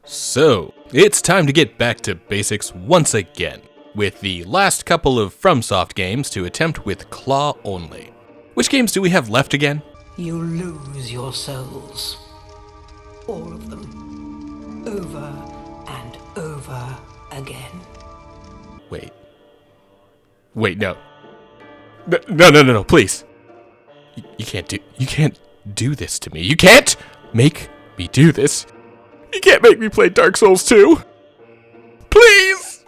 So, it's time to get back to basics once again, with the last couple of FromSoft games to attempt with claw only. Which games do we have left again? You lose your souls. All of them. Over and over again. Wait, no. No, please. You can't do this to me. You can't make me do this. You can't make me play Dark Souls 2. Please!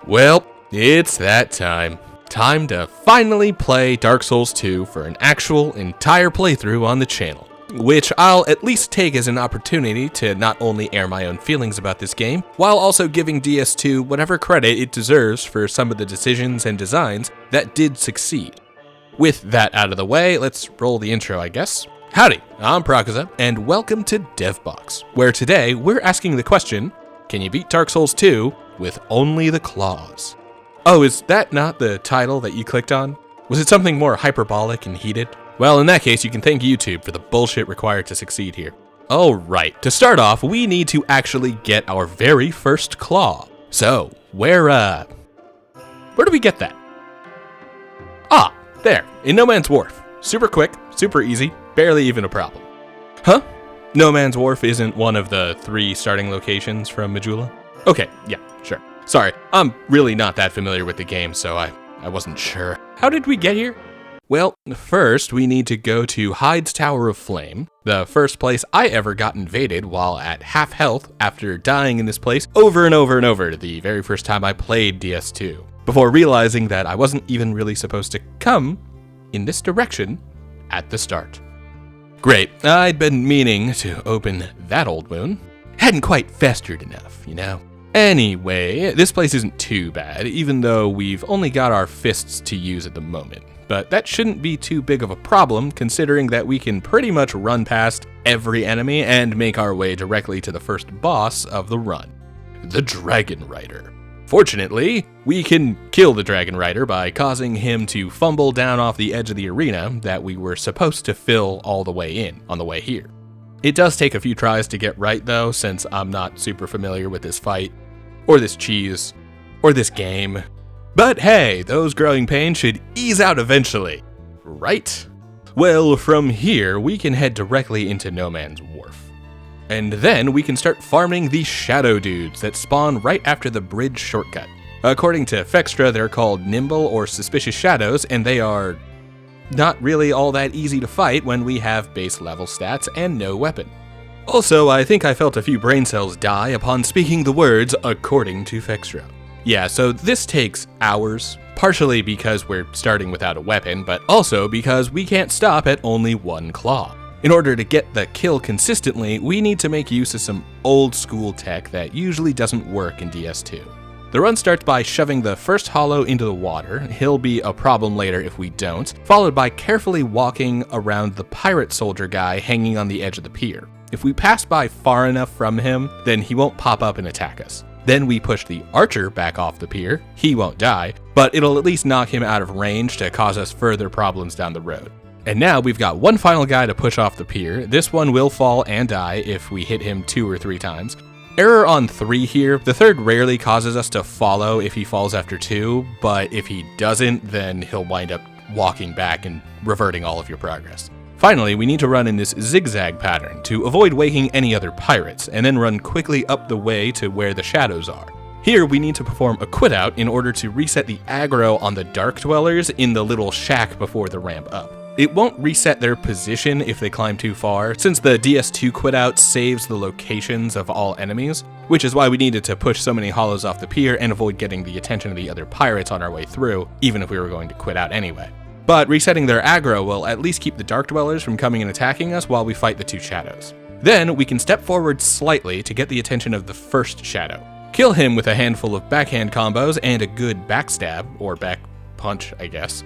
Well, it's that time. Time to finally play Dark Souls 2 for an actual entire playthrough on the channel, which I'll at least take as an opportunity to not only air my own feelings about this game, while also giving DS2 whatever credit it deserves for some of the decisions and designs that did succeed. With that out of the way, let's roll the intro, I guess. Howdy, I'm Prakuza, and welcome to DevBox, where today we're asking the question, can you beat Dark Souls 2 with only the claws? Oh, is that not the title that you clicked on? Was it something more hyperbolic and heated? Well, in that case, you can thank YouTube for the bullshit required to succeed here. Alright, to start off, we need to actually get our very first claw. So, where do we get that? Ah, there, in No Man's Wharf. Super quick, super easy, barely even a problem. Huh? No Man's Wharf isn't one of the 3 starting locations from Majula? Okay, yeah, sure. Sorry, I'm really not that familiar with the game, so I wasn't sure. How did we get here? Well, first we need to go to Hyde's Tower of Flame, the first place I ever got invaded while at half health after dying in this place over and over and over the very first time I played DS2, before realizing that I wasn't even really supposed to come in this direction at the start. Great, I'd been meaning to open that old wound. Hadn't quite festered enough, you know? Anyway, this place isn't too bad, even though we've only got our fists to use at the moment. But that shouldn't be too big of a problem, considering that we can pretty much run past every enemy and make our way directly to the first boss of the run, the Dragon Rider. Fortunately, we can kill the Dragon Rider by causing him to fumble down off the edge of the arena that we were supposed to fill all the way in on the way here. It does take a few tries to get right though, since I'm not super familiar with this fight, or this cheese, or this game. But hey, those growing pains should ease out eventually, right? Well, from here, we can head directly into No Man's Wharf. And then we can start farming the shadow dudes that spawn right after the bridge shortcut. According to Fextra, they're called nimble or suspicious shadows, and they are not really all that easy to fight when we have base level stats and no weapon. Also, I think I felt a few brain cells die upon speaking the words according to Fextra. Yeah, so this takes hours, partially because we're starting without a weapon, but also because we can't stop at only one claw. In order to get the kill consistently, we need to make use of some old school tech that usually doesn't work in DS2. The run starts by shoving the first hollow into the water. He'll be a problem later if we don't, followed by carefully walking around the pirate soldier guy hanging on the edge of the pier. If we pass by far enough from him, then he won't pop up and attack us. Then we push the archer back off the pier. He won't die, but it'll at least knock him out of range to cause us further problems down the road. And now we've got one final guy to push off the pier. This one will fall and die if we hit him 2 or 3 times. Error on 3 here. The third rarely causes us to follow if he falls after 2, but if he doesn't, then he'll wind up walking back and reverting all of your progress. Finally, we need to run in this zigzag pattern to avoid waking any other pirates, and then run quickly up the way to where the shadows are. Here, we need to perform a quit out in order to reset the aggro on the Dark Dwellers in the little shack before the ramp up. It won't reset their position if they climb too far, since the DS2 quit out saves the locations of all enemies, which is why we needed to push so many hollows off the pier and avoid getting the attention of the other pirates on our way through, even if we were going to quit out anyway. But resetting their aggro will at least keep the Dark Dwellers from coming and attacking us while we fight the 2 shadows. Then we can step forward slightly to get the attention of the first shadow. Kill him with a handful of backhand combos and a good backstab, or back punch, I guess.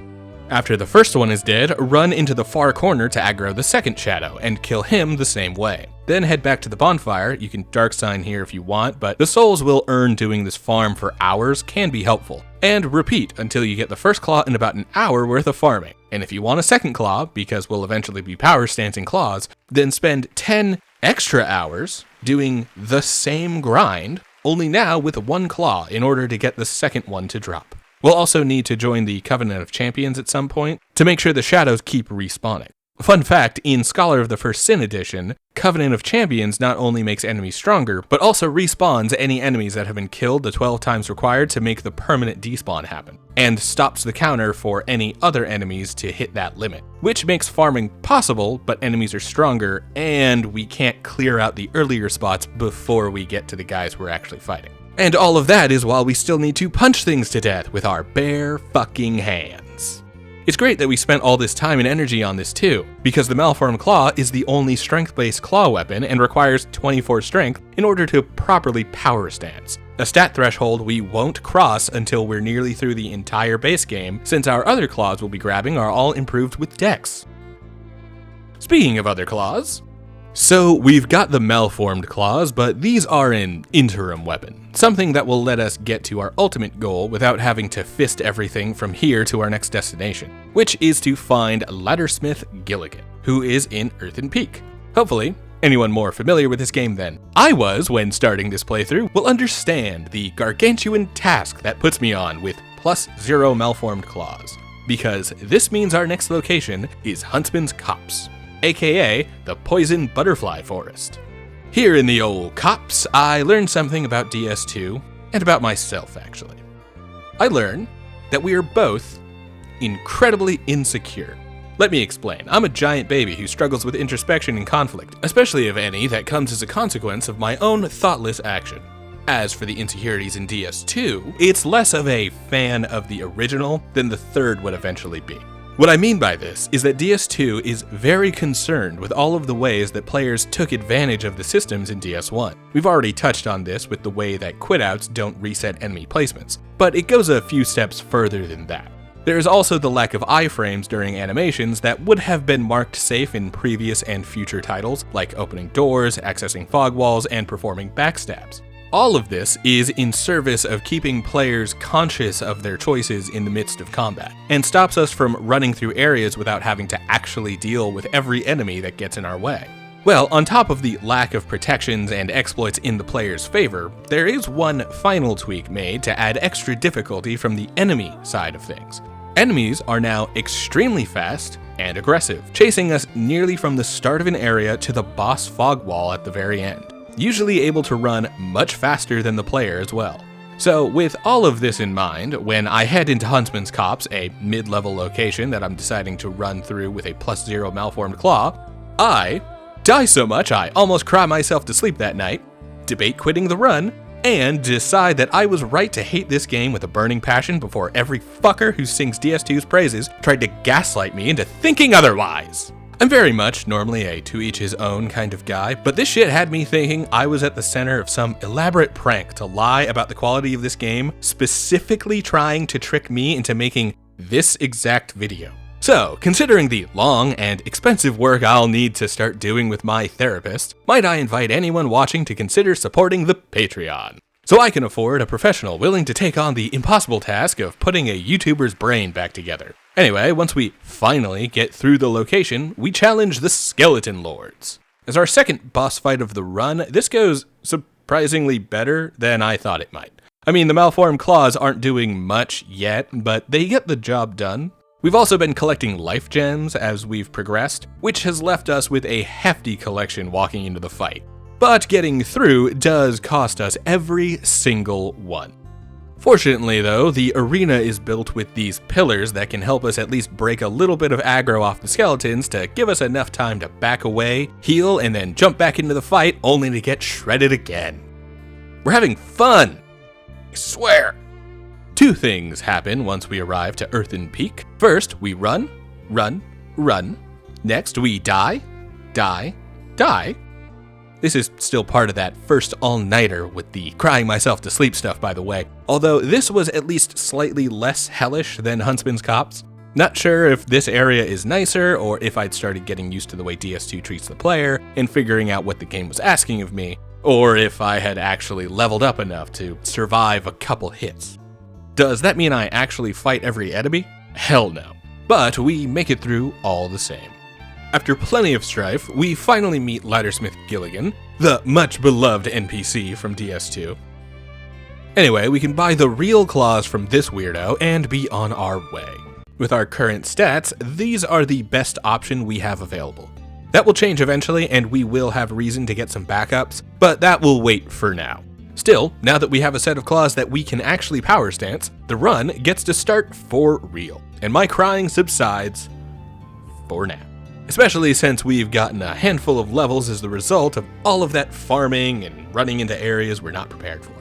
After the first one is dead, run into the far corner to aggro the second shadow, and kill him the same way. Then head back to the bonfire. You can dark sign here if you want, but the souls we'll earn doing this farm for hours can be helpful. And repeat until you get the first claw in about an hour worth of farming. And if you want a second claw, because we'll eventually be power stancing claws, then spend 10 extra hours doing the same grind, only now with one claw in order to get the second one to drop. We'll also need to join the Covenant of Champions at some point to make sure the shadows keep respawning. Fun fact, in Scholar of the First Sin edition, Covenant of Champions not only makes enemies stronger, but also respawns any enemies that have been killed the 12 times required to make the permanent despawn happen, and stops the counter for any other enemies to hit that limit, which makes farming possible, but enemies are stronger, and we can't clear out the earlier spots before we get to the guys we're actually fighting. And all of that is while we still need to punch things to death with our bare fucking hands. It's great that we spent all this time and energy on this too, because the Malformed Claw is the only strength-based claw weapon and requires 24 strength in order to properly power stance, a stat threshold we won't cross until we're nearly through the entire base game, since our other claws we'll be grabbing are all improved with dex. Speaking of other claws, so we've got the Malformed Claws, but these are an interim weapon, something that will let us get to our ultimate goal without having to fist everything from here to our next destination, which is to find Laddersmith Gilligan, who is in Earthen Peak. Hopefully, anyone more familiar with this game than I was when starting this playthrough will understand the gargantuan task that puts me on with +0 Malformed Claws, because this means our next location is Huntsman's Copse, aka the Poison Butterfly Forest. Here in the old Copse, I learned something about DS2, and about myself actually. I learned that we are both incredibly insecure. Let me explain. I'm a giant baby who struggles with introspection and conflict, especially if any that comes as a consequence of my own thoughtless action. As for the insecurities in DS2, it's less of a fan of the original than the third would eventually be. What I mean by this is that DS2 is very concerned with all of the ways that players took advantage of the systems in DS1. We've already touched on this with the way that quitouts don't reset enemy placements, but it goes a few steps further than that. There is also the lack of iframes during animations that would have been marked safe in previous and future titles, like opening doors, accessing fog walls, and performing backstabs. All of this is in service of keeping players conscious of their choices in the midst of combat, and stops us from running through areas without having to actually deal with every enemy that gets in our way. Well, on top of the lack of protections and exploits in the player's favor, there is one final tweak made to add extra difficulty from the enemy side of things. Enemies are now extremely fast and aggressive, chasing us nearly from the start of an area to the boss fog wall at the very end, usually able to run much faster than the player as well. So with all of this in mind, when I head into Huntsman's Copse, a mid-level location that I'm deciding to run through with a +0 Malformed Claw, I die so much I almost cry myself to sleep that night, debate quitting the run, and decide that I was right to hate this game with a burning passion before every fucker who sings DS2's praises tried to gaslight me into thinking otherwise. I'm very much normally a to-each-his-own kind of guy, but this shit had me thinking I was at the center of some elaborate prank to lie about the quality of this game, specifically trying to trick me into making this exact video. So, considering the long and expensive work I'll need to start doing with my therapist, might I invite anyone watching to consider supporting the Patreon, so I can afford a professional willing to take on the impossible task of putting a YouTuber's brain back together. Anyway, once we finally get through the location, we challenge the Skeleton Lords. As our second boss fight of the run, this goes surprisingly better than I thought it might. I mean, the Malformed Claws aren't doing much yet, but they get the job done. We've also been collecting life gems as we've progressed, which has left us with a hefty collection walking into the fight. But getting through does cost us every single one. Fortunately though, the arena is built with these pillars that can help us at least break a little bit of aggro off the skeletons to give us enough time to back away, heal, and then jump back into the fight only to get shredded again. We're having fun! I swear! Two things happen once we arrive to Earthen Peak. First, we run, run, run. Next, we die, die, die. This is still part of that first all-nighter with the crying myself to sleep stuff, by the way. Although this was at least slightly less hellish than Huntsman's Copse. Not sure if this area is nicer, or if I'd started getting used to the way DS2 treats the player and figuring out what the game was asking of me, or if I had actually leveled up enough to survive a couple hits. Does that mean I actually fight every enemy? Hell no. But we make it through all the same. After plenty of strife, we finally meet Laddersmith Gilligan, the much beloved NPC from DS2. Anyway, we can buy the real claws from this weirdo and be on our way. With our current stats, these are the best option we have available. That will change eventually, and we will have reason to get some backups, but that will wait for now. Still, now that we have a set of claws that we can actually power stance, the run gets to start for real, and my crying subsides for now. Especially since we've gotten a handful of levels as the result of all of that farming and running into areas we're not prepared for.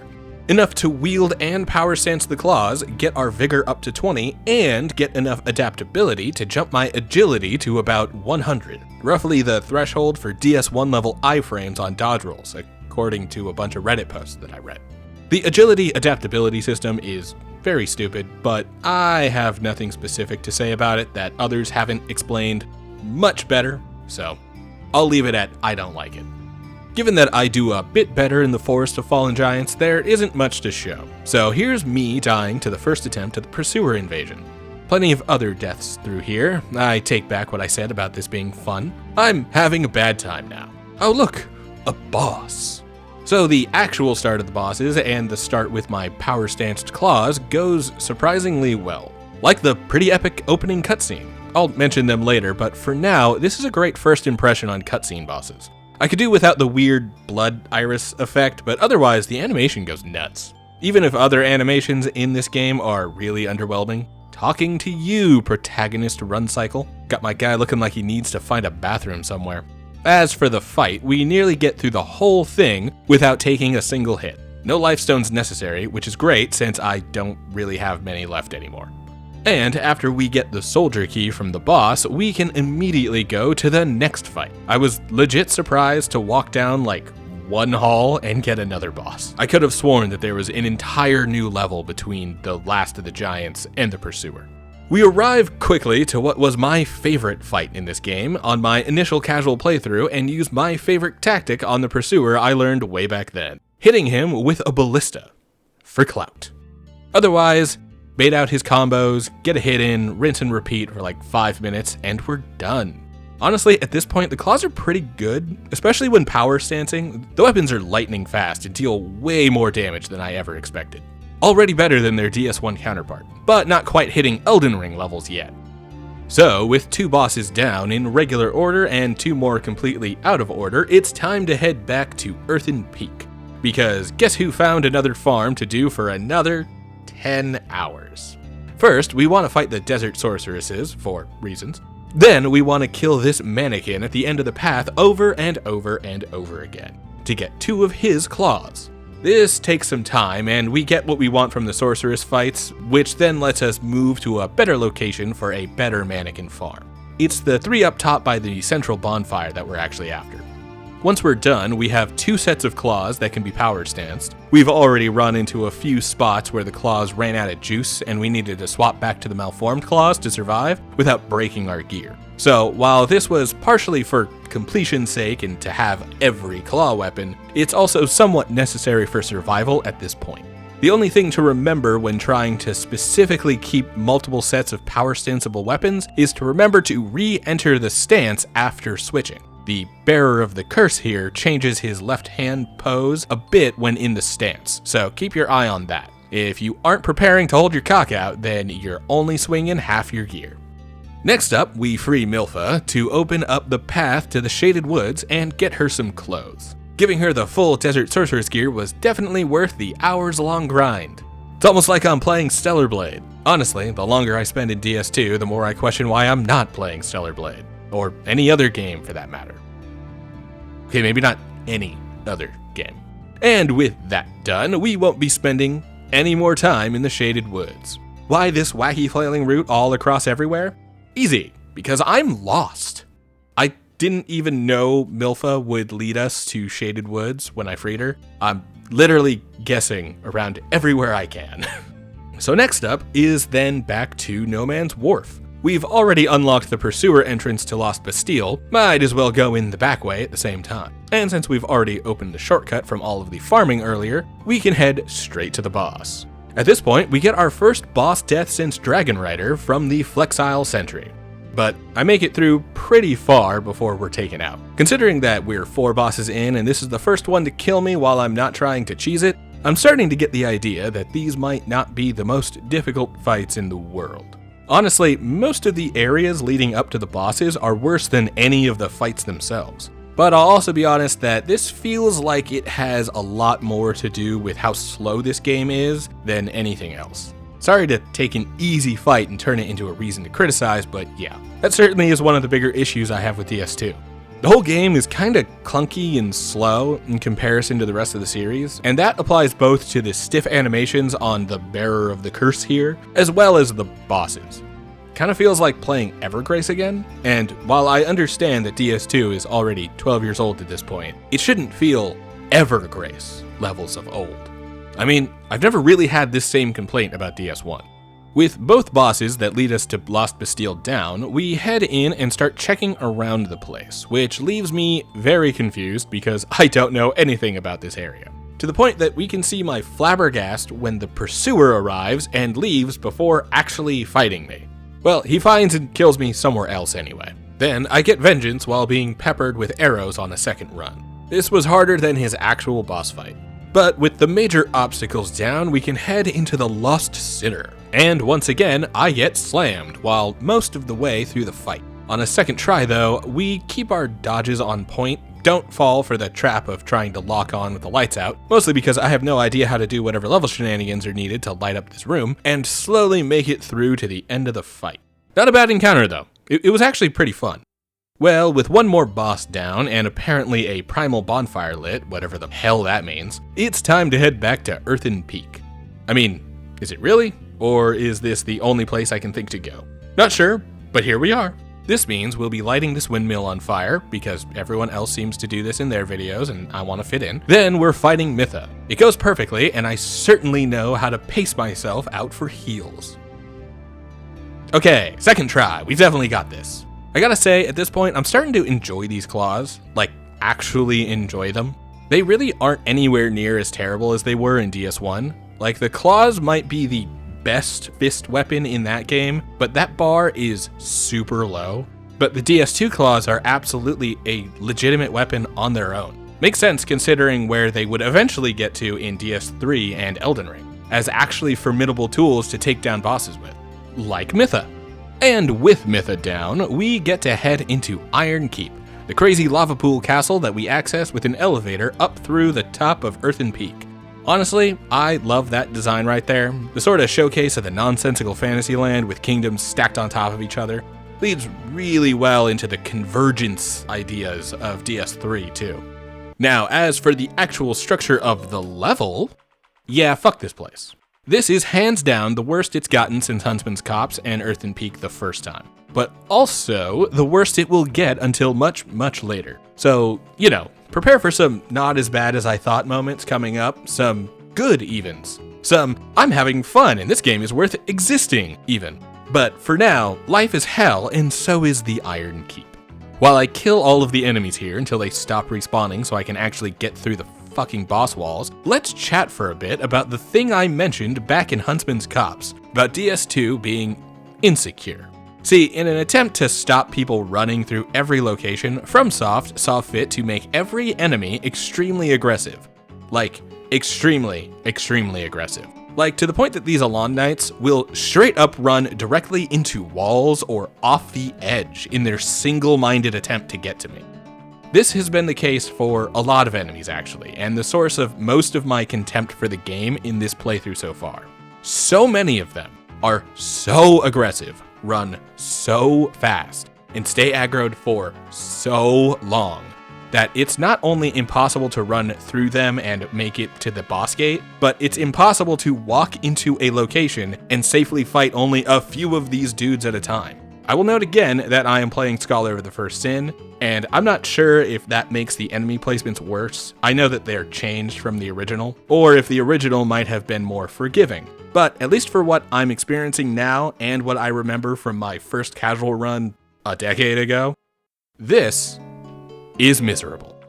Enough to wield and power stance the claws, get our vigor up to 20, and get enough adaptability to jump my agility to about 100, roughly the threshold for DS1 level iframes on dodge rolls, according to a bunch of Reddit posts that I read. The agility adaptability system is very stupid, but I have nothing specific to say about it that others haven't explained much better, so I'll leave it at I don't like it. Given that I do a bit better in the Forest of Fallen Giants, there isn't much to show, so here's me dying to the first attempt at the Pursuer invasion. Plenty of other deaths through here. I take back what I said about this being fun. I'm having a bad time now. Oh look, a boss. So the actual start of the bosses and the start with my power stanced claws goes surprisingly well. Like the pretty epic opening cutscene. I'll mention them later, but for now, this is a great first impression on cutscene bosses. I could do without the weird blood iris effect, but otherwise the animation goes nuts. Even if other animations in this game are really underwhelming. Talking to you, protagonist run cycle. Got my guy looking like he needs to find a bathroom somewhere. As for the fight, we nearly get through the whole thing without taking a single hit. No life stones necessary, which is great since I don't really have many left anymore. And after we get the soldier key from the boss, we can immediately go to the next fight. I was legit surprised to walk down like one hall and get another boss. I could have sworn that there was an entire new level between the last of the giants and the Pursuer. We arrive quickly to what was my favorite fight in this game on my initial casual playthrough and use my favorite tactic on the Pursuer I learned way back then. Hitting him with a ballista. For clout. Otherwise, bait out his combos, get a hit in, rinse and repeat for like 5 minutes, and we're done. Honestly, at this point, the claws are pretty good, especially when power stancing. The weapons are lightning fast and deal way more damage than I ever expected. Already better than their DS1 counterpart, but not quite hitting Elden Ring levels yet. So, with 2 bosses down in regular order and 2 more completely out of order, it's time to head back to Earthen Peak. Because guess who found another farm to do for another 10 hours. First, we want to fight the desert sorceresses, for reasons. Then, we want to kill this mannequin at the end of the path over and over and over again, to get 2 of his claws. This takes some time, and we get what we want from the sorceress fights, which then lets us move to a better location for a better mannequin farm. It's the 3 up top by the central bonfire that we're actually after. Once we're done, we have 2 sets of claws that can be power stanced. We've already run into a few spots where the claws ran out of juice and we needed to swap back to the malformed claws to survive without breaking our gear. So while this was partially for completion's sake and to have every claw weapon, it's also somewhat necessary for survival at this point. The only thing to remember when trying to specifically keep multiple sets of power stanceable weapons is to remember to re-enter the stance after switching. The bearer of the curse here changes his left hand pose a bit when in the stance, so keep your eye on that. If you aren't preparing to hold your cock out, then you're only swinging half your gear. Next up, we free Milfa to open up the path to the Shaded Woods and get her some clothes. Giving her the full Desert Sorceress gear was definitely worth the hours-long grind. It's almost like I'm playing Stellar Blade. Honestly, the longer I spend in DS2, the more I question why I'm not playing Stellar Blade. Or any other game for that matter. Okay, maybe not any other game. And with that done, we won't be spending any more time in the Shaded Woods. Why this wacky flailing route all across everywhere? Easy, because I'm lost. I didn't even know Milfa would lead us to Shaded Woods when I freed her. I'm literally guessing around everywhere I can. So next up is then back to No Man's Wharf. We've already unlocked the Pursuer entrance to Lost Bastille, might as well go in the back way at the same time. And since we've already opened the shortcut from all of the farming earlier, we can head straight to the boss. At this point, we get our first boss death since Dragon Rider from the Flexile Sentry. but I make it through pretty far before we're taken out. Considering that we're 4 bosses in and this is the first one to kill me while I'm not trying to cheese it, I'm starting to get the idea that these might not be the most difficult fights in the world. Honestly, most of the areas leading up to the bosses are worse than any of the fights themselves. But I'll also be honest that this feels like it has a lot more to do with how slow this game is than anything else. Sorry to take an easy fight and turn it into a reason to criticize, but yeah, that certainly is one of the bigger issues I have with DS2. The whole game is kinda clunky and slow in comparison to the rest of the series, and that applies both to the stiff animations on the bearer of the curse here, as well as the bosses. Kinda feels like playing Evergrace again, and while I understand that DS2 is already 12 years old at this point, it shouldn't feel Evergrace levels of old. I mean, I've never really had this same complaint about DS1. With both bosses that lead us to Lost Bastille down, we head in and start checking around the place, which leaves me very confused because I don't know anything about this area. To the point that we can see my flabbergast when the pursuer arrives and leaves before actually fighting me. Well, he finds and kills me somewhere else anyway. Then I get vengeance while being peppered with arrows on a second run. This was harder than his actual boss fight. But with the major obstacles down, we can head into the Lost Sinner. And once again, I get slammed while most of the way through the fight. On a second try though, we keep our dodges on point, don't fall for the trap of trying to lock on with the lights out, mostly because I have no idea how to do whatever level shenanigans are needed to light up this room, and slowly make it through to the end of the fight. Not a bad encounter though, it was actually pretty fun. Well, with one more boss down and apparently a primal bonfire lit, whatever the hell that means, it's time to head back to Earthen Peak. I mean, is it really? Or is this the only place I can think to go? Not sure, but here we are. This means we'll be lighting this windmill on fire, because everyone else seems to do this in their videos and I want to fit in. Then we're fighting Mytha. It goes perfectly, and I certainly know how to pace myself out for heals. Okay, second try, we've definitely got this. I gotta say, at this point, I'm starting to enjoy these claws, like actually enjoy them. They really aren't anywhere near as terrible as they were in DS1. Like, the claws might be the best fist weapon in that game, but that bar is super low. But the DS2 claws are absolutely a legitimate weapon on their own. Makes sense considering where they would eventually get to in DS3 and Elden Ring, as actually formidable tools to take down bosses with, like Mytha. And with Mytha down, we get to head into Iron Keep, the crazy lava pool castle that we access with an elevator up through the top of Earthen Peak. Honestly, I love that design right there. The sort of showcase of the nonsensical fantasy land with kingdoms stacked on top of each other leads really well into the convergence ideas of DS3 too. Now, as for the actual structure of the level, yeah, fuck this place. This is hands down the worst it's gotten since Huntsman's Copse and Earthen Peak the first time, but also the worst it will get until much, much later. So, you know, prepare for some not as bad as I thought moments coming up, some good evens, some I'm having fun and this game is worth existing even. But for now, life is hell and so is the Iron Keep. While I kill all of the enemies here until they stop respawning so I can actually get through the fucking boss walls, let's chat for a bit about the thing I mentioned back in Huntsman's Copse, about DS2 being insecure. See, in an attempt to stop people running through every location, FromSoft saw fit to make every enemy extremely aggressive. Like, extremely, extremely aggressive. Like, to the point that these Alon Knights will straight up run directly into walls or off the edge in their single-minded attempt to get to me. This has been the case for a lot of enemies actually, and the source of most of my contempt for the game in this playthrough so far. So many of them are so aggressive, run so fast, and stay aggroed for so long that it's not only impossible to run through them and make it to the boss gate, but it's impossible to walk into a location and safely fight only a few of these dudes at a time. I will note again that I am playing Scholar of the First Sin, and I'm not sure if that makes the enemy placements worse. I know that they're changed from the original, or if the original might have been more forgiving. But at least for what I'm experiencing now and what I remember from my first casual run a decade ago, this is miserable.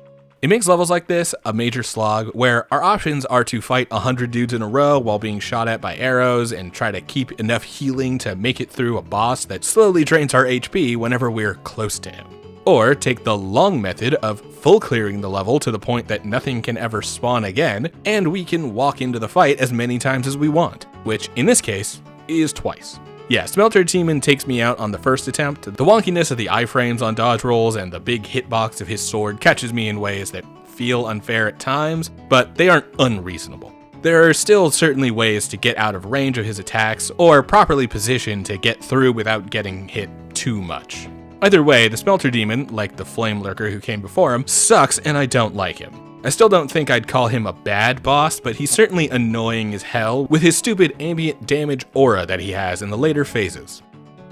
It makes levels like this a major slog, where our options are to fight 100 dudes in a row while being shot at by arrows and try to keep enough healing to make it through a boss that slowly drains our HP whenever we're close to him. Or take the long method of full clearing the level to the point that nothing can ever spawn again, and we can walk into the fight as many times as we want, which in this case is twice. Yeah, Smelter Demon takes me out on the first attempt. The wonkiness of the iframes on dodge rolls and the big hitbox of his sword catches me in ways that feel unfair at times, but they aren't unreasonable. There are still certainly ways to get out of range of his attacks, or properly positioned to get through without getting hit too much. Either way, the Smelter Demon, like the Flame Lurker who came before him, sucks and I don't like him. I still don't think I'd call him a bad boss, but he's certainly annoying as hell with his stupid ambient damage aura that he has in the later phases.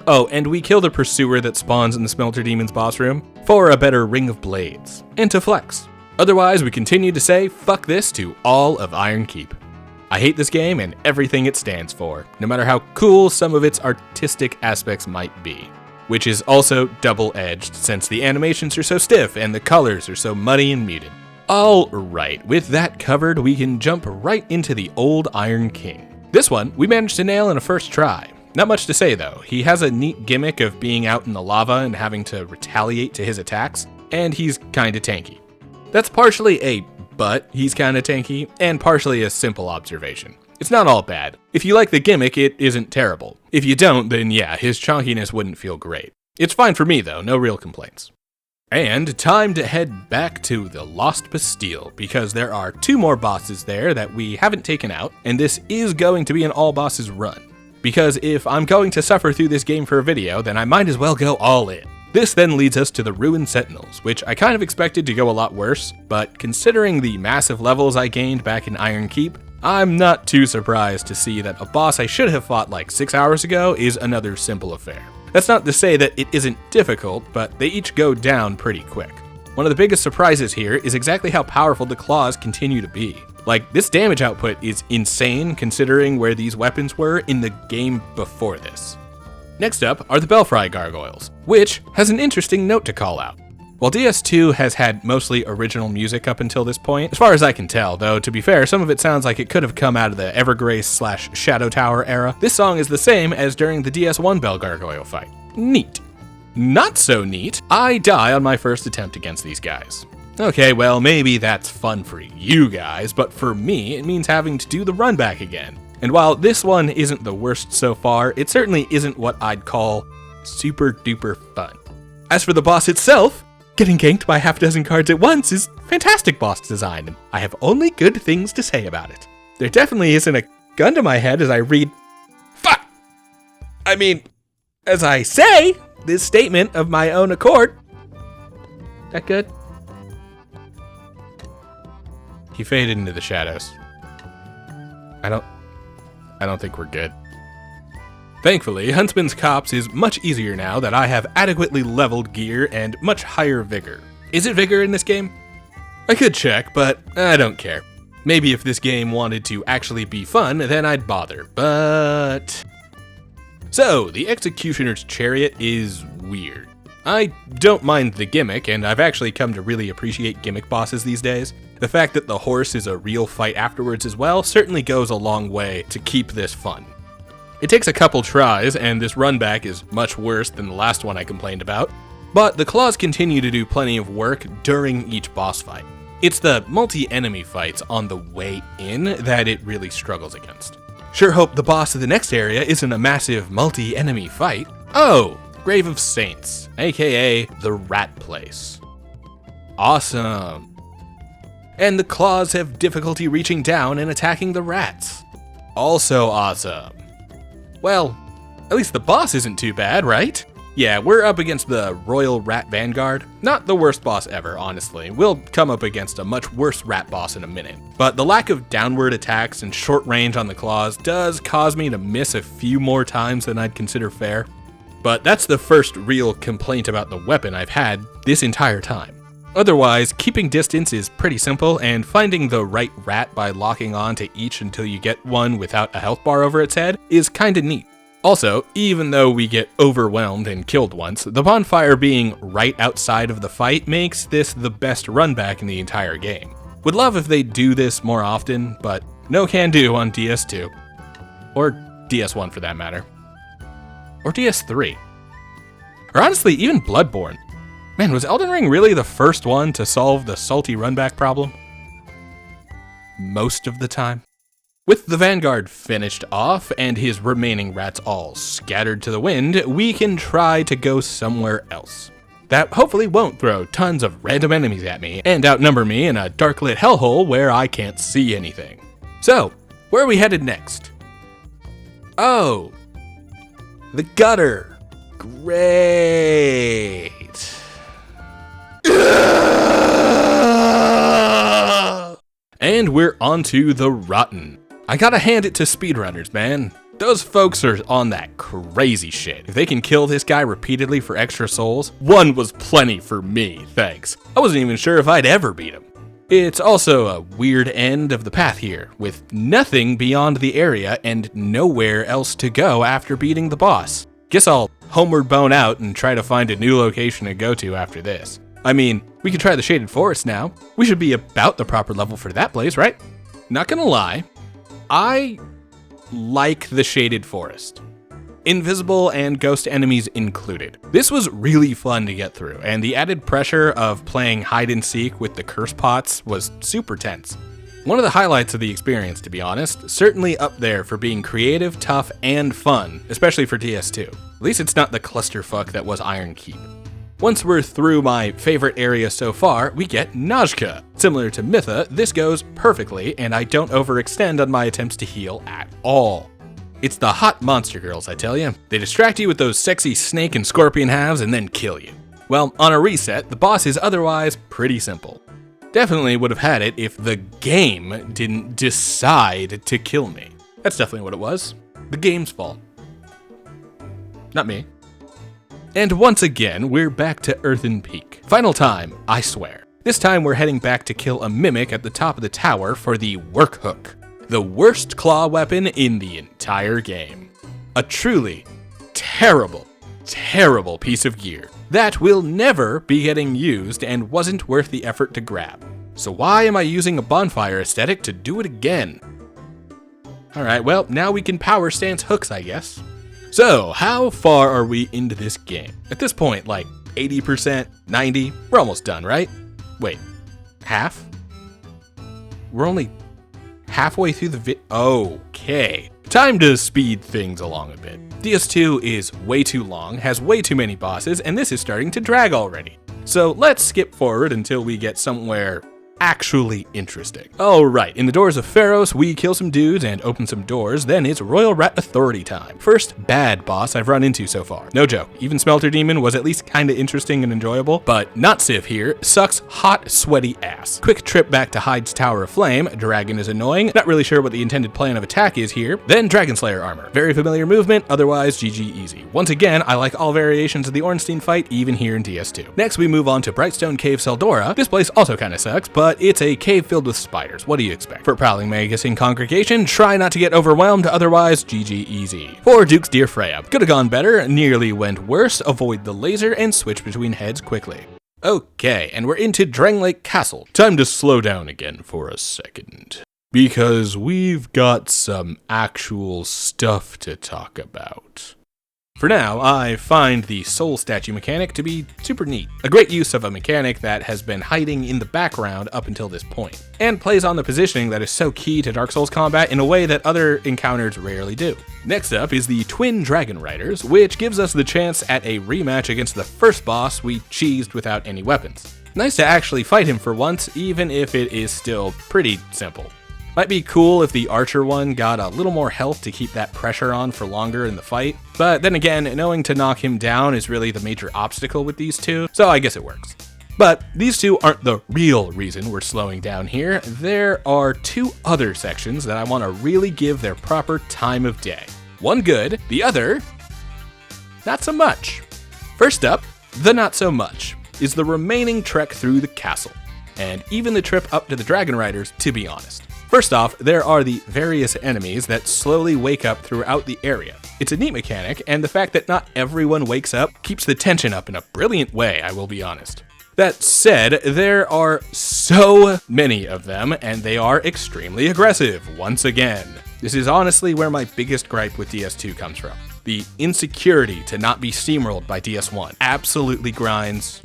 Oh, and we kill the Pursuer that spawns in the Smelter Demon's boss room for a better Ring of Blades, and to flex. Otherwise, we continue to say fuck this to all of Iron Keep. I hate this game and everything it stands for, no matter how cool some of its artistic aspects might be. Which is also double-edged since the animations are so stiff and the colors are so muddy and muted. Alright, with that covered, we can jump right into the old Iron King. This one, we managed to nail in a first try. Not much to say though, he has a neat gimmick of being out in the lava and having to retaliate to his attacks, and he's kinda tanky. That's partially a but he's kinda tanky, and partially a simple observation. It's not all bad. If you like the gimmick, it isn't terrible. If you don't, then yeah, his chonkiness wouldn't feel great. It's fine for me though, no real complaints. And time to head back to the Lost Bastille, because there are 2 more bosses there that we haven't taken out, and this is going to be an all bosses run. Because if I'm going to suffer through this game for a video, then I might as well go all in. This then leads us to the Ruined Sentinels, which I kind of expected to go a lot worse, but considering the massive levels I gained back in Iron Keep, I'm not too surprised to see that a boss I should have fought like 6 hours ago is another simple affair. That's not to say that it isn't difficult, but they each go down pretty quick. One of the biggest surprises here is exactly how powerful the claws continue to be. Like, this damage output is insane considering where these weapons were in the game before this. Next up are the Belfry Gargoyles, which has an interesting note to call out. While DS2 has had mostly original music up until this point, as far as I can tell, though to be fair, some of it sounds like it could have come out of the Evergrace/Shadow Tower era, this song is the same as during the DS1 Bell Gargoyle fight. Neat. Not so neat, I die on my first attempt against these guys. Okay, well, maybe that's fun for you guys, but for me, it means having to do the run back again. And while this one isn't the worst so far, it certainly isn't what I'd call super duper fun. As for the boss itself, getting ganked by half a dozen cards at once is fantastic boss design, and I have only good things to say about it. There definitely isn't a gun to my head as I read fuck! I mean, as I say this statement of my own accord. That good? He faded into the shadows. I don't think we're good. Thankfully, Huntsman's Copse is much easier now that I have adequately leveled gear and much higher vigor. Is it vigor in this game? I could check, but I don't care. Maybe if this game wanted to actually be fun, then I'd bother, but... So, the Executioner's Chariot is weird. I don't mind the gimmick, and I've actually come to really appreciate gimmick bosses these days. The fact that the horse is a real fight afterwards as well certainly goes a long way to keep this fun. It takes a couple tries, and this run back is much worse than the last one I complained about, but the claws continue to do plenty of work during each boss fight. It's the multi-enemy fights on the way in that it really struggles against. Sure hope the boss of the next area isn't a massive multi-enemy fight. Oh, Grave of Saints, aka the Rat Place. Awesome. And the claws have difficulty reaching down and attacking the rats. Also awesome. Well, at least the boss isn't too bad, right? Yeah, we're up against the Royal Rat Vanguard. Not the worst boss ever, honestly. We'll come up against a much worse rat boss in a minute. But the lack of downward attacks and short range on the claws does cause me to miss a few more times than I'd consider fair. But that's the first real complaint about the weapon I've had this entire time. Otherwise, keeping distance is pretty simple, and finding the right rat by locking on to each until you get one without a health bar over its head is kinda neat. Also, even though we get overwhelmed and killed once, the bonfire being right outside of the fight makes this the best run back in the entire game. Would love if they do this more often, but no can do on DS2. Or DS1 for that matter. Or DS3. Or honestly, even Bloodborne. Man, was Elden Ring really the first one to solve the salty runback problem? Most of the time. With the Vanguard finished off and his remaining rats all scattered to the wind, we can try to go somewhere else. That hopefully won't throw tons of random enemies at me and outnumber me in a dark-lit hellhole where I can't see anything. So, where are we headed next? Oh, the gutter. Great. And we're onto the Rotten. I gotta hand it to speedrunners, man. Those folks are on that crazy shit. If they can kill this guy repeatedly for extra souls, one was plenty for me, thanks. I wasn't even sure if I'd ever beat him. It's also a weird end of the path here, with nothing beyond the area and nowhere else to go after beating the boss. Guess I'll homeward bone out and try to find a new location to go to after this. I mean, we could try the Shaded Forest now. We should be about the proper level for that place, right? Not gonna lie, I like the Shaded Forest. Invisible and ghost enemies included. This was really fun to get through, and the added pressure of playing hide and seek with the curse pots was super tense. One of the highlights of the experience, to be honest, certainly up there for being creative, tough, and fun, especially for DS2. At least it's not the clusterfuck that was Iron Keep. Once we're through my favorite area so far, we get Najka. Similar to Mytha, this goes perfectly, and I don't overextend on my attempts to heal at all. It's the hot monster girls, I tell you. They distract you with those sexy snake and scorpion halves and then kill you. Well, on a reset, the boss is otherwise pretty simple. Definitely would have had it if the game didn't decide to kill me. That's definitely what it was. The game's fault. Not me. And once again, we're back to Earthen Peak. Final time, I swear. This time we're heading back to kill a mimic at the top of the tower for the work hook. The worst claw weapon in the entire game. A truly terrible, terrible piece of gear that will never be getting used and wasn't worth the effort to grab. So why am I using a bonfire aesthetic to do it again? Alright, well, now we can power stance hooks, I guess. So, how far are we into this game? At this point, like 80%, 90%, we're almost done, right? Wait, half? We're only halfway through the okay. Time to speed things along a bit. DS2 is way too long, has way too many bosses, and this is starting to drag already. So let's skip forward until we get somewhere actually interesting. Alright, in the Doors of Pharos, we kill some dudes and open some doors, then it's Royal Rat Authority time. First bad boss I've run into so far. No joke, even Smelter Demon was at least kinda interesting and enjoyable, but not Civ here, sucks hot, sweaty ass. Quick trip back to Hyde's Tower of Flame, Dragon is annoying, not really sure what the intended plan of attack is here, then Dragon Slayer armor. Very familiar movement, otherwise GG easy. Once again, I like all variations of the Ornstein fight, even here in DS2. Next we move on to Brightstone Cave Seldora. This place also kinda sucks, but it's a cave filled with spiders. What do you expect? For Prowling Magus in Congregation, try not to get overwhelmed, otherwise GG easy. For Duke's Dear Freya, could've gone better, nearly went worse, avoid the laser, and switch between heads quickly. Okay, and we're into Dranglake Castle. Time to slow down again for a second, because we've got some actual stuff to talk about. For now, I find the soul statue mechanic to be super neat. A great use of a mechanic that has been hiding in the background up until this point, and plays on the positioning that is so key to Dark Souls combat in a way that other encounters rarely do. Next up is the Twin Dragon Riders, which gives us the chance at a rematch against the first boss we cheesed without any weapons. Nice to actually fight him for once, even if it is still pretty simple. Might be cool if the archer one got a little more health to keep that pressure on for longer in the fight, but then again, knowing to knock him down is really the major obstacle with these two, so I guess it works. But these two aren't the real reason we're slowing down here. There are two other sections that I want to really give their proper time of day. One good, the other not so much. First up, the not so much, is the remaining trek through the castle, and even the trip up to the Dragon Riders, to be honest. First off, there are the various enemies that slowly wake up throughout the area. It's a neat mechanic, and the fact that not everyone wakes up keeps the tension up in a brilliant way, I will be honest. That said, there are so many of them, and they are extremely aggressive, once again. This is honestly where my biggest gripe with DS2 comes from. The insecurity to not be steamrolled by DS1 absolutely grinds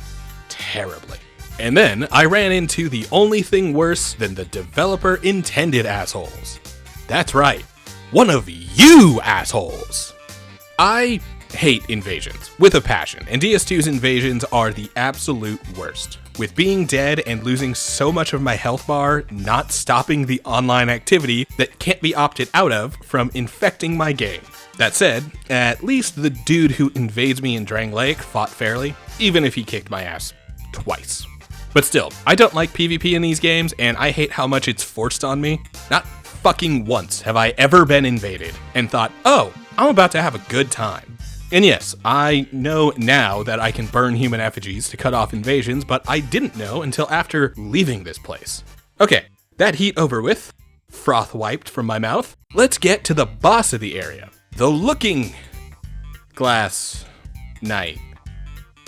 terribly. And then I ran into the only thing worse than the developer-intended assholes. That's right, one of you assholes! I hate invasions with a passion, and DS2's invasions are the absolute worst. With being dead and losing so much of my health bar, not stopping the online activity that can't be opted out of from infecting my game. That said, at least the dude who invades me in Drang Lake fought fairly, even if he kicked my ass twice. But still, I don't like PvP in these games, and I hate how much it's forced on me. Not fucking once have I ever been invaded and thought, oh, I'm about to have a good time. And yes, I know now that I can burn human effigies to cut off invasions, but I didn't know until after leaving this place. Okay, that heat over with, froth wiped from my mouth, let's get to the boss of the area, the Looking Glass Knight.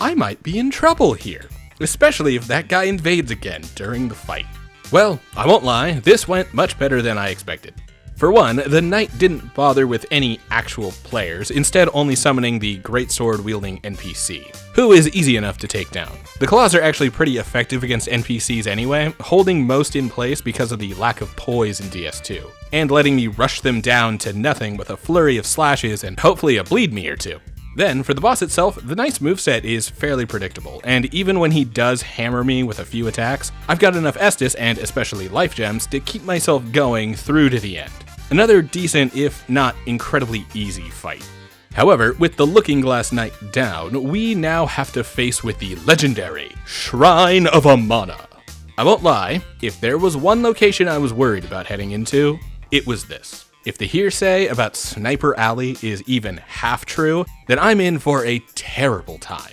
I might be in trouble here, especially if that guy invades again during the fight. Well, I won't lie, this went much better than I expected. For one, the knight didn't bother with any actual players, instead only summoning the greatsword-wielding NPC, who is easy enough to take down. The claws are actually pretty effective against NPCs anyway, holding most in place because of the lack of poise in DS2, and letting me rush them down to nothing with a flurry of slashes and hopefully a bleed me or two. Then, for the boss itself, the knight's moveset is fairly predictable, and even when he does hammer me with a few attacks, I've got enough Estus and especially life gems to keep myself going through to the end. Another decent, if not incredibly easy fight. However, with the Looking Glass Knight down, we now have to face with the legendary Shrine of Amana. I won't lie, if there was one location I was worried about heading into, it was this. If the hearsay about Sniper Alley is even half true, then I'm in for a terrible time.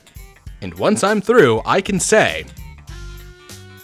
And once I'm through, I can say,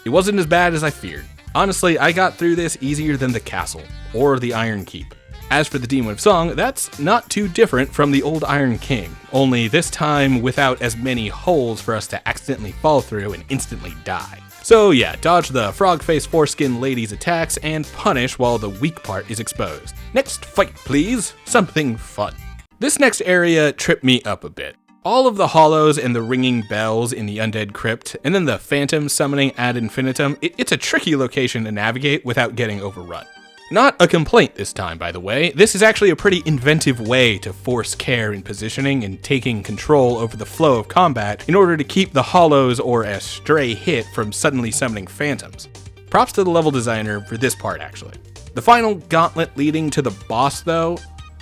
it wasn't as bad as I feared. Honestly, I got through this easier than the castle, or the Iron Keep. As for the Demon of Song, that's not too different from the old Iron King, only this time without as many holes for us to accidentally fall through and instantly die. So yeah, dodge the frog-faced foreskin lady's attacks and punish while the weak part is exposed. Next fight, please. Something fun. This next area tripped me up a bit. All of the hollows and the ringing bells in the Undead Crypt, and then the phantom summoning ad infinitum, it's a tricky location to navigate without getting overrun. Not a complaint this time, by the way. This is actually a pretty inventive way to force care in positioning and taking control over the flow of combat in order to keep the hollows or a stray hit from suddenly summoning phantoms. Props to the level designer for this part, actually. The final gauntlet leading to the boss, though,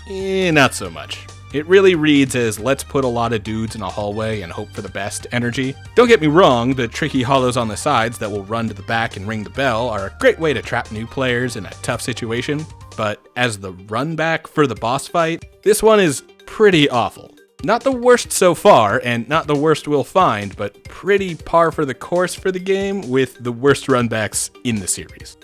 not so much. It really reads as let's put a lot of dudes in a hallway and hope for the best energy. Don't get me wrong, the tricky hollows on the sides that will run to the back and ring the bell are a great way to trap new players in a tough situation, but as the run back for the boss fight, this one is pretty awful. Not the worst so far, and not the worst we'll find, but pretty par for the course for the game with the worst runbacks in the series.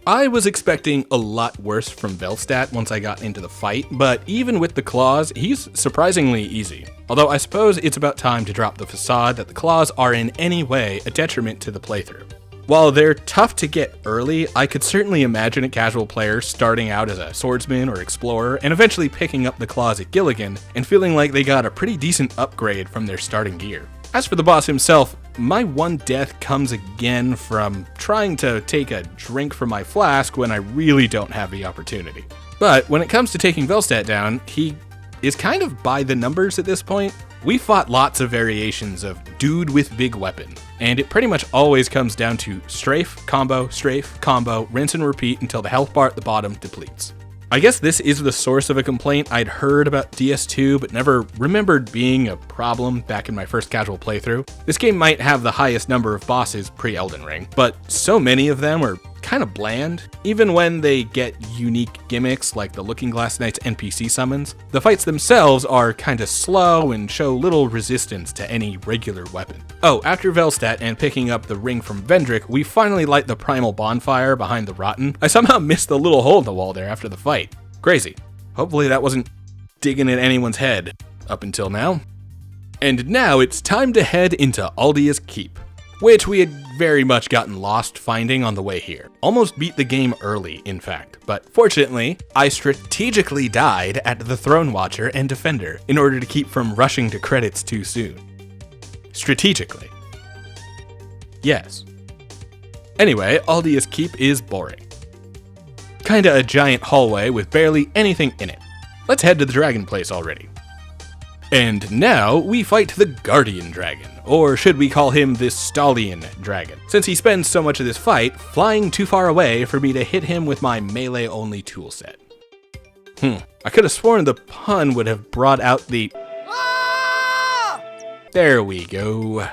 I was expecting a lot worse from Velstadt once I got into the fight, but even with the claws, he's surprisingly easy. Although I suppose it's about time to drop the facade that the claws are in any way a detriment to the playthrough. While they're tough to get early, I could certainly imagine a casual player starting out as a swordsman or explorer and eventually picking up the claws at Gilligan and feeling like they got a pretty decent upgrade from their starting gear. As for the boss himself, my one death comes again from trying to take a drink from my flask when I really don't have the opportunity. But when it comes to taking Velstadt down, he is kind of by the numbers at this point. We fought lots of variations of dude with big weapon, and it pretty much always comes down to strafe, combo, rinse and repeat until the health bar at the bottom depletes. I guess this is the source of a complaint I'd heard about DS2 but never remembered being a problem back in my first casual playthrough. This game might have the highest number of bosses pre-Elden Ring, but so many of them are kind of bland. Even when they get unique gimmicks like the Looking Glass Knight's NPC summons, the fights themselves are kind of slow and show little resistance to any regular weapon. Oh, after Velstadt and picking up the ring from Vendrick, we finally light the primal bonfire behind the Rotten. I somehow missed the little hole in the wall there after the fight. Crazy. Hopefully that wasn't digging at anyone's head, up until now. And now it's time to head into Aldia's Keep, which we had very much gotten lost finding on the way here. Almost beat the game early, in fact, but fortunately, I strategically died at the Throne Watcher and Defender in order to keep from rushing to credits too soon. Strategically. Yes. Anyway, Aldia's Keep is boring. Kinda a giant hallway with barely anything in it. Let's head to the dragon place already. And now we fight the Guardian Dragon, or should we call him the Stallion Dragon, since he spends so much of this fight flying too far away for me to hit him with my melee-only toolset. I could have sworn the pun would have brought out the There we go.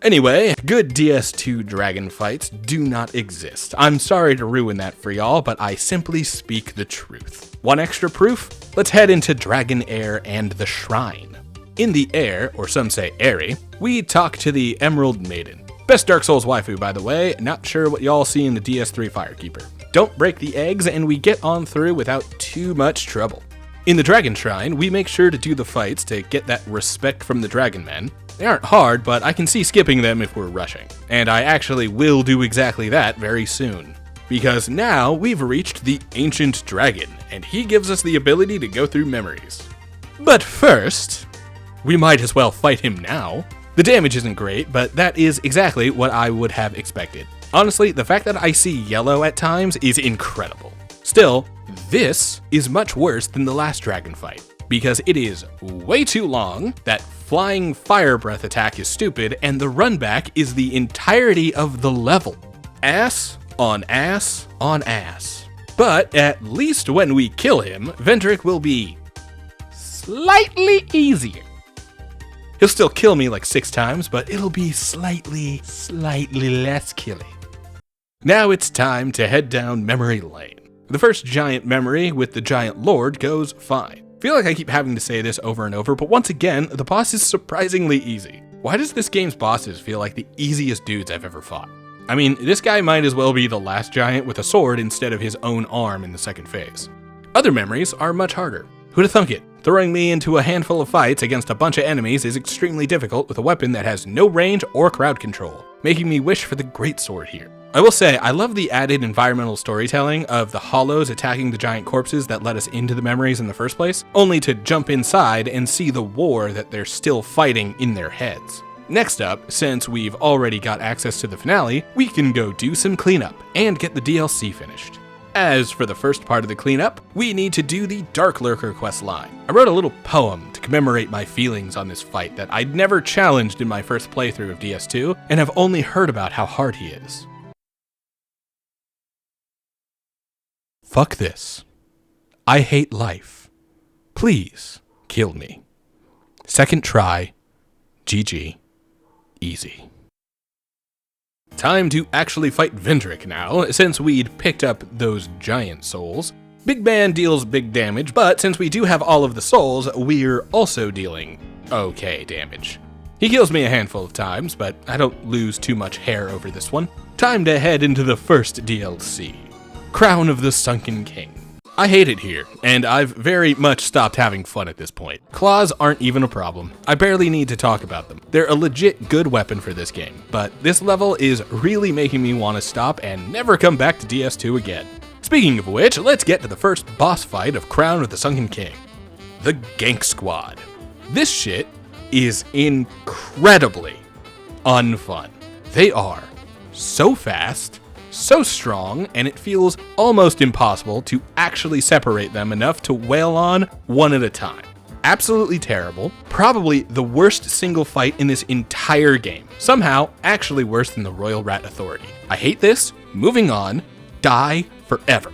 Anyway, good DS2 dragon fights do not exist. I'm sorry to ruin that for y'all, but I simply speak the truth. Want extra proof? Let's head into Dragon Air and the Shrine. In the air, or some say airy, we talk to the Emerald Maiden. Best Dark Souls waifu, by the way, not sure what y'all see in the DS3 Firekeeper. Don't break the eggs, and we get on through without too much trouble. In the Dragon Shrine, we make sure to do the fights to get that respect from the Dragon Men. They aren't hard, but I can see skipping them if we're rushing. And I actually will do exactly that very soon. Because now we've reached the Ancient Dragon, and he gives us the ability to go through memories. But first, we might as well fight him now. The damage isn't great, but that is exactly what I would have expected. Honestly, the fact that I see yellow at times is incredible. Still, this is much worse than the last dragon fight, because it is way too long, that flying fire breath attack is stupid, and the run back is the entirety of the level. Ass on ass on ass. But at least when we kill him, Vendrick will be slightly easier. He'll still kill me like 6 times, but it'll be slightly less killing. Now it's time to head down memory lane. The first giant memory with the giant lord goes fine. I feel like I keep having to say this over and over, but once again, the boss is surprisingly easy. Why does this game's bosses feel like the easiest dudes I've ever fought? I mean, this guy might as well be the last giant with a sword instead of his own arm in the second phase. Other memories are much harder. Who'da thunk it? Throwing me into a handful of fights against a bunch of enemies is extremely difficult with a weapon that has no range or crowd control, making me wish for the greatsword here. I will say, I love the added environmental storytelling of the hollows attacking the giant corpses that let us into the memories in the first place, only to jump inside and see the war that they're still fighting in their heads. Next up, since we've already got access to the finale, we can go do some cleanup and get the DLC finished. As for the first part of the cleanup, we need to do the Dark Lurker quest line. I wrote a little poem to commemorate my feelings on this fight that I'd never challenged in my first playthrough of DS2, and have only heard about how hard he is. Fuck this. I hate life. Please kill me. Second try. GG. Easy. Time to actually fight Vendrick now, since we'd picked up those giant souls. Big Man deals big damage, but since we do have all of the souls, we're also dealing okay damage. He kills me a handful of times, but I don't lose too much hair over this one. Time to head into the first DLC. Crown of the Sunken King. I hate it here, and I've very much stopped having fun at this point. Claws aren't even a problem. I barely need to talk about them. They're a legit good weapon for this game, but this level is really making me want to stop and never come back to DS2 again. Speaking of which, let's get to the first boss fight of Crown of the Sunken King. The Gank Squad. This shit is incredibly unfun. They are so fast, so strong, and it feels almost impossible to actually separate them enough to wail on one at a time. Absolutely terrible, probably the worst single fight in this entire game. Somehow, actually worse than the Royal Rat Authority. I hate this, moving on, die forever.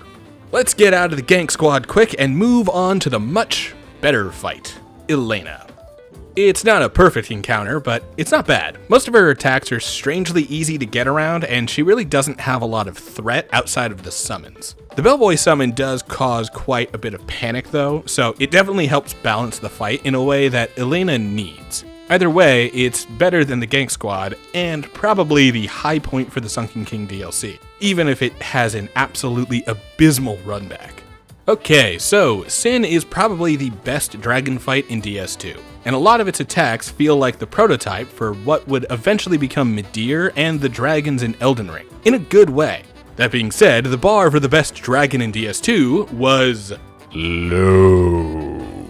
Let's get out of the Gank Squad quick and move on to the much better fight, Elena. It's not a perfect encounter, but it's not bad. Most of her attacks are strangely easy to get around, and she really doesn't have a lot of threat outside of the summons. The Bellboy summon does cause quite a bit of panic though, so it definitely helps balance the fight in a way that Elena needs. Either way, it's better than the Gank Squad, and probably the high point for the Sunken King DLC, even if it has an absolutely abysmal runback. Okay, so Sin is probably the best dragon fight in DS2, and a lot of its attacks feel like the prototype for what would eventually become Midir and the dragons in Elden Ring, in a good way. That being said, the bar for the best dragon in DS2 was low.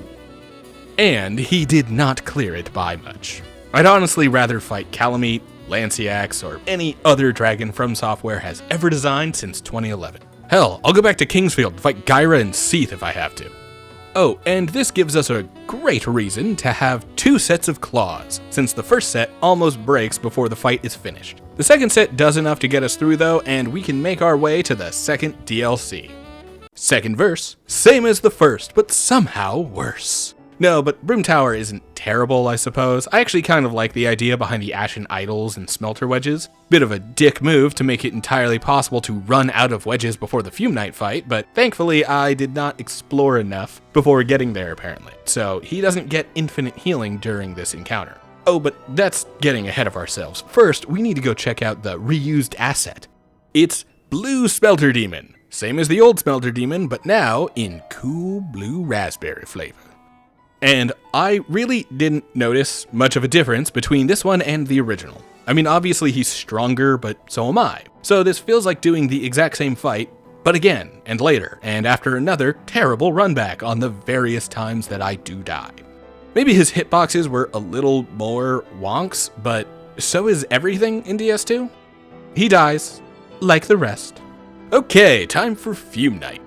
And he did not clear it by much. I'd honestly rather fight Calamite, Lanciax, or any other dragon FromSoft has ever designed since 2011. Hell, I'll go back to Kingsfield to fight Gyra and Seath if I have to. Oh, and this gives us a great reason to have 2 sets of claws, since the first set almost breaks before the fight is finished. The second set does enough to get us through though, and we can make our way to the second DLC. Second verse, same as the first, but somehow worse. No, but Broom Tower isn't terrible, I suppose. I actually kind of like the idea behind the Ashen Idols and Smelter Wedges. Bit of a dick move to make it entirely possible to run out of wedges before the Fume Knight fight, but thankfully I did not explore enough before getting there apparently, so he doesn't get infinite healing during this encounter. Oh, but that's getting ahead of ourselves. First, we need to go check out the reused asset. It's Blue Smelter Demon, same as the old Smelter Demon, but now in cool blue raspberry flavor. And I really didn't notice much of a difference between this one and the original. I mean, obviously he's stronger, but so am I. So this feels like doing the exact same fight, but again, and later, and after another terrible run back on the various times that I do die. Maybe his hitboxes were a little more wonks, but so is everything in DS2. He dies, like the rest. Okay, time for Fume Knight.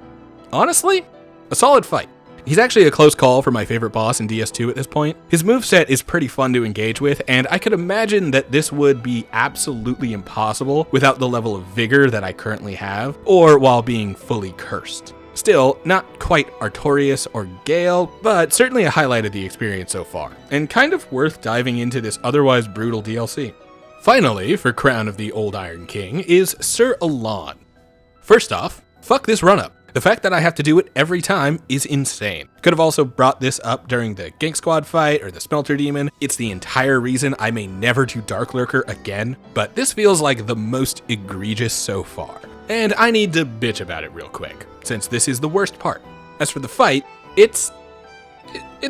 Honestly, a solid fight. He's actually a close call for my favorite boss in DS2 at this point. His moveset is pretty fun to engage with, and I could imagine that this would be absolutely impossible without the level of vigor that I currently have, or while being fully cursed. Still, not quite Artorias or Gale, but certainly a highlight of the experience so far, and kind of worth diving into this otherwise brutal DLC. Finally, for Crown of the Old Iron King, is Sir Alon. First off, fuck this run-up. The fact that I have to do it every time is insane. Could have also brought this up during the Gank Squad fight or the Smelter Demon. It's the entire reason I may never do Dark Lurker again, but this feels like the most egregious so far. And I need to bitch about it real quick, since this is the worst part. As for the fight, it's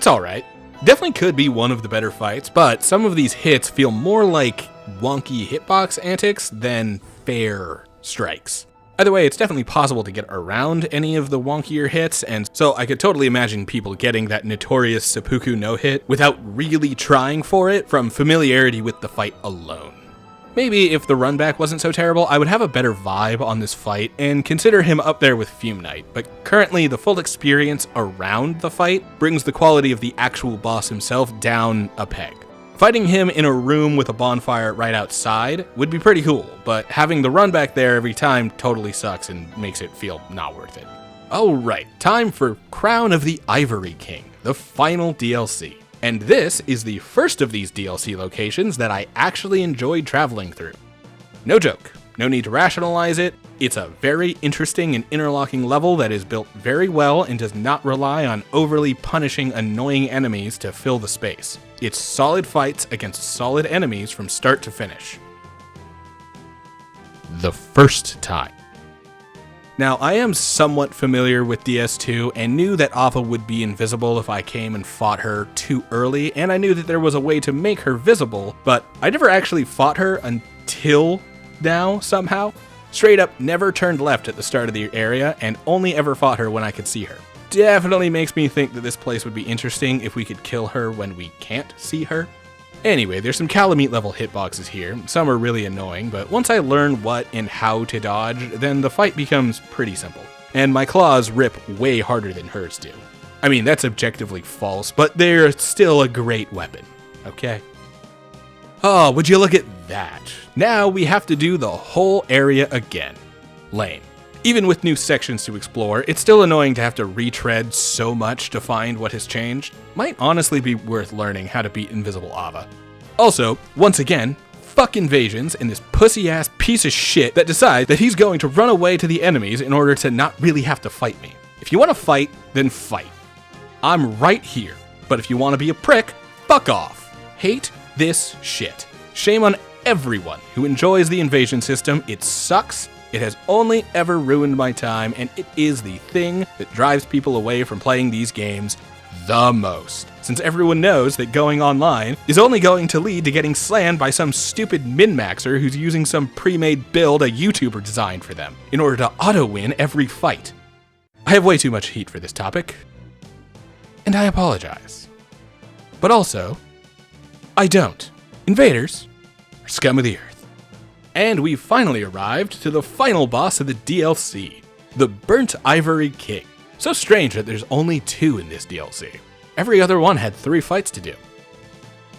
alright. Definitely could be one of the better fights, but some of these hits feel more like wonky hitbox antics than fair strikes. Either way, it's definitely possible to get around any of the wonkier hits, and so I could totally imagine people getting that notorious seppuku no-hit without really trying for it from familiarity with the fight alone. Maybe if the runback wasn't so terrible, I would have a better vibe on this fight and consider him up there with Fume Knight, but currently the full experience around the fight brings the quality of the actual boss himself down a peg. Fighting him in a room with a bonfire right outside would be pretty cool, but having the run back there every time totally sucks and makes it feel not worth it. Alright, time for Crown of the Ivory King, the final DLC. And this is the first of these DLC locations that I actually enjoyed traveling through. No joke, no need to rationalize it. It's a very interesting and interlocking level that is built very well and does not rely on overly punishing annoying enemies to fill the space. It's solid fights against solid enemies from start to finish. The first time. Now, I am somewhat familiar with DS2 and knew that Ava would be invisible if I came and fought her too early, and I knew that there was a way to make her visible, but I never actually fought her until now somehow. Straight up never turned left at the start of the area and only ever fought her when I could see her. Definitely makes me think that this place would be interesting if we could kill her when we can't see her. Anyway, there's some Calamite level hitboxes here. Some are really annoying, but once I learn what and how to dodge, then the fight becomes pretty simple. And my claws rip way harder than hers do. I mean, that's objectively false, but they're still a great weapon, okay? Oh, would you look at that? Now we have to do the whole area again. Lame. Even with new sections to explore, it's still annoying to have to retread so much to find what has changed. Might honestly be worth learning how to beat Invisible Ava. Also, once again, fuck invasions and this pussy-ass piece of shit that decides that he's going to run away to the enemies in order to not really have to fight me. If you want to fight, then fight. I'm right here. But if you want to be a prick, fuck off. Hate this shit. Shame on everyone who enjoys the invasion system. It sucks, It has only ever ruined my time, and it is the thing that drives people away from playing these games the most, since everyone knows that going online is only going to lead to getting slammed by some stupid min-maxer who's using some pre-made build a YouTuber designed for them in order to auto-win every fight. I have way too much heat for this topic, and I apologize. But also, I don't. Invaders are scum of the earth. And we've finally arrived to the final boss of the DLC, the Burnt Ivory King. So strange that there's only 2 in this DLC. Every other one had 3 fights to do.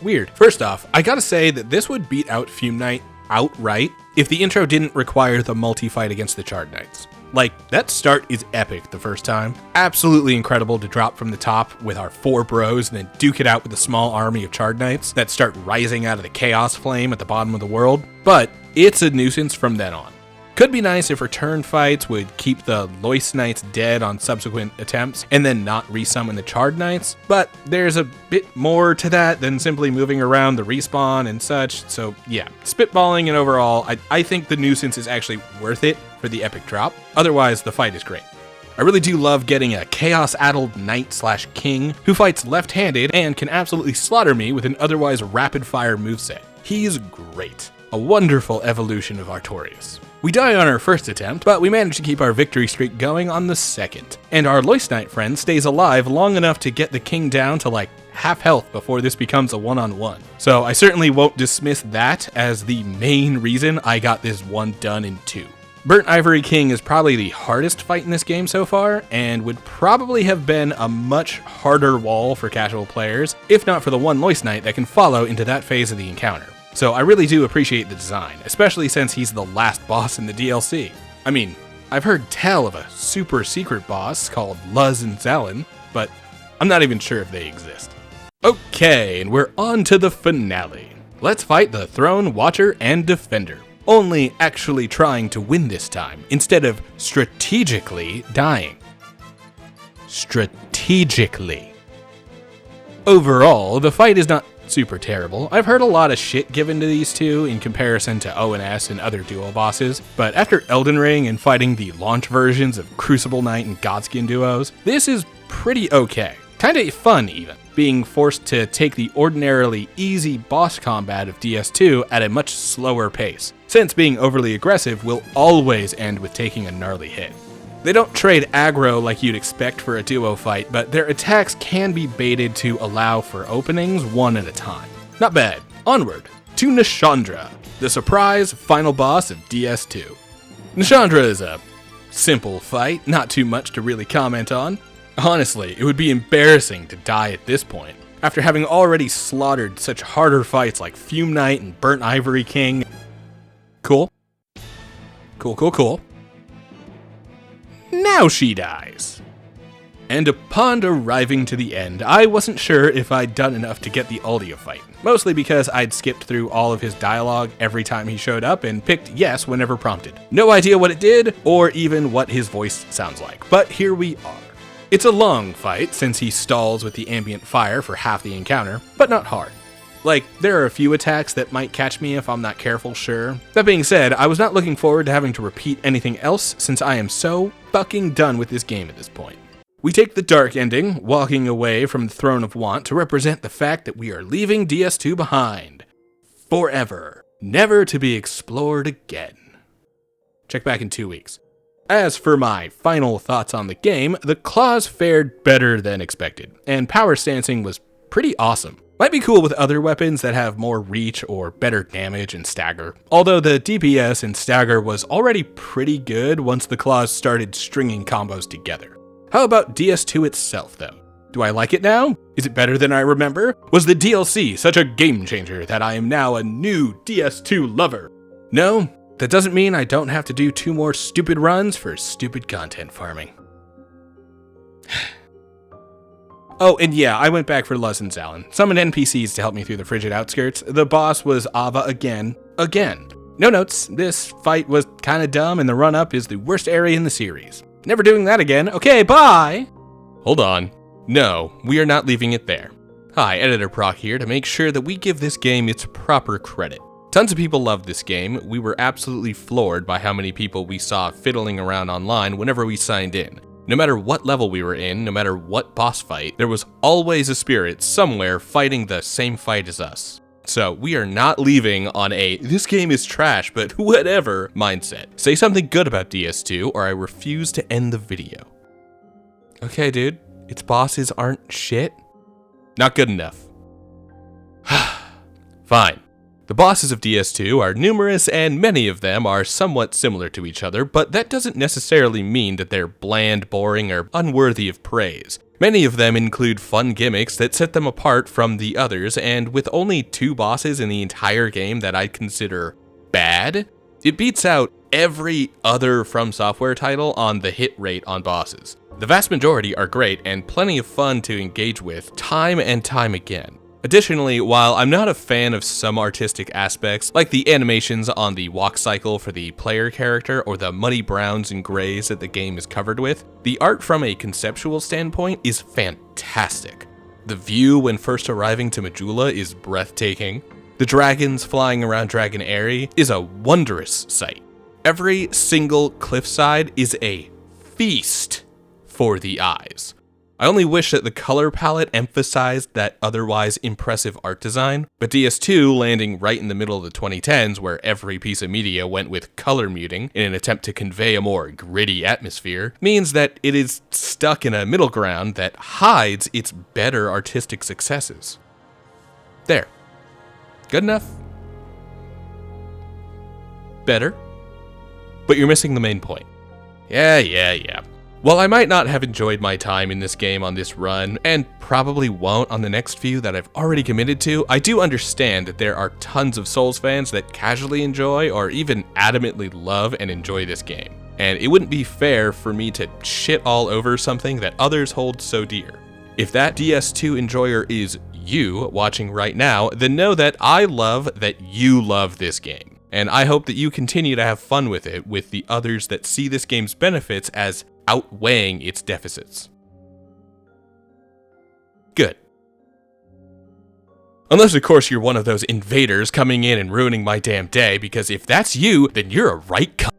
Weird. First off, I gotta say that this would beat out Fume Knight outright if the intro didn't require the multi-fight against the Charred Knights. Like, that start is epic the first time. Absolutely incredible to drop from the top with our 4 bros and then duke it out with a small army of Charred Knights that start rising out of the Chaos Flame at the bottom of the world. But it's a nuisance from then on. Could be nice if return fights would keep the Loist Knights dead on subsequent attempts and then not resummon the Charred Knights, but there's a bit more to that than simply moving around the respawn and such, so yeah, spitballing and overall, I think the nuisance is actually worth it for the epic drop. Otherwise, the fight is great. I really do love getting a chaos-addled knight/king who fights left-handed and can absolutely slaughter me with an otherwise rapid-fire moveset. He's great. A wonderful evolution of Artorias. We die on our first attempt, but we manage to keep our victory streak going on the second. And our Loist Knight friend stays alive long enough to get the king down to like half health before this becomes a one-on-one. So I certainly won't dismiss that as the main reason I got this one done in 2. Burnt Ivory King is probably the hardest fight in this game so far, and would probably have been a much harder wall for casual players, if not for the one Loist Knight that can follow into that phase of the encounter. So I really do appreciate the design, especially since he's the last boss in the DLC. I mean, I've heard tell of a super secret boss called Luz and Zelen, but I'm not even sure if they exist. Okay, and we're on to the finale. Let's fight the Throne Watcher and Defender, only actually trying to win this time, instead of strategically dying. Strategically. Overall, the fight is not super terrible. I've heard a lot of shit given to these two in comparison to ONS and other duo bosses, but after Elden Ring and fighting the launch versions of Crucible Knight and Godskin duos, this is pretty okay. Kinda fun even, being forced to take the ordinarily easy boss combat of DS2 at a much slower pace, since being overly aggressive will always end with taking a gnarly hit. They don't trade aggro like you'd expect for a duo fight, but their attacks can be baited to allow for openings one at a time. Not bad. Onward to Nishandra, the surprise final boss of DS2. Nishandra is a simple fight, not too much to really comment on. Honestly, it would be embarrassing to die at this point, after having already slaughtered such harder fights like Fume Knight and Burnt Ivory King. Cool. Cool. Now she dies. And upon arriving to the end, I wasn't sure if I'd done enough to get the Aldia fight, mostly because I'd skipped through all of his dialogue every time he showed up and picked yes whenever prompted. No idea what it did, or even what his voice sounds like, but here we are. It's a long fight, since he stalls with the ambient fire for half the encounter, but not hard. Like, there are a few attacks that might catch me if I'm not careful, sure. That being said, I was not looking forward to having to repeat anything else, since I am so fucking done with this game at this point. We take the dark ending, walking away from the Throne of Want to represent the fact that we are leaving DS2 behind. Forever. Never to be explored again. Check back in 2 weeks. As for my final thoughts on the game, the claws fared better than expected, and power stancing was pretty awesome. Might be cool with other weapons that have more reach or better damage and stagger, although the DPS and stagger was already pretty good once the claws started stringing combos together. How about DS2 itself though? Do I like it now? Is it better than I remember? Was the DLC such a game changer that I am now a new DS2 lover? No, that doesn't mean I don't have to do 2 more stupid runs for stupid content farming. Oh, and yeah, I went back for Luz and Zalen. Summoned NPCs to help me through the frigid outskirts. The boss was Ava again. No notes, this fight was kinda dumb and the run-up is the worst area in the series. Never doing that again. Okay, bye! Hold on. No, we are not leaving it there. Hi, Editor Proc here to make sure that we give this game its proper credit. Tons of people loved this game. We were absolutely floored by how many people we saw fiddling around online whenever we signed in. No matter what level we were in, no matter what boss fight, there was always a spirit somewhere fighting the same fight as us. So we are not leaving on a "this game is trash, but whatever" mindset. Say something good about DS2 or I refuse to end the video. Okay, dude, its bosses aren't shit? Not good enough. Fine. The bosses of DS2 are numerous and many of them are somewhat similar to each other, but that doesn't necessarily mean that they're bland, boring, or unworthy of praise. Many of them include fun gimmicks that set them apart from the others, and with only 2 bosses in the entire game that I'd consider bad, it beats out every other From Software title on the hit rate on bosses. The vast majority are great and plenty of fun to engage with time and time again. Additionally, while I'm not a fan of some artistic aspects, like the animations on the walk cycle for the player character or the muddy browns and grays that the game is covered with, the art from a conceptual standpoint is fantastic. The view when first arriving to Majula is breathtaking. The dragons flying around Dragon Airy is a wondrous sight. Every single cliffside is a feast for the eyes. I only wish that the color palette emphasized that otherwise impressive art design, but DS2 landing right in the middle of the 2010s where every piece of media went with color muting in an attempt to convey a more gritty atmosphere means that it is stuck in a middle ground that hides its better artistic successes. There. Good enough? Better? But you're missing the main point. Yeah. While I might not have enjoyed my time in this game on this run, and probably won't on the next few that I've already committed to, I do understand that there are tons of Souls fans that casually enjoy or even adamantly love and enjoy this game. And it wouldn't be fair for me to shit all over something that others hold so dear. If that DS2 enjoyer is you watching right now, then know that I love that you love this game. And I hope that you continue to have fun with it with the others that see this game's benefits as outweighing its deficits. Good. Unless, of course, you're one of those invaders coming in and ruining my damn day, because if that's you, then you're a right cunt.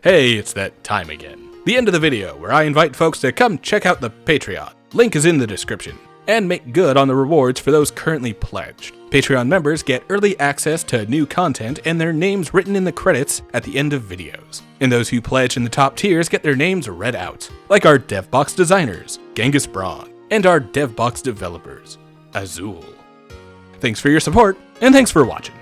Hey, it's that time again. The end of the video, where I invite folks to come check out the Patreon. Link is in the description. And make good on the rewards for those currently pledged. Patreon members get early access to new content and their names written in the credits at the end of videos. And those who pledge in the top tiers get their names read out, like our DevBox designers, Genghis Braun, and our DevBox developers, Azul. Thanks for your support, and thanks for watching.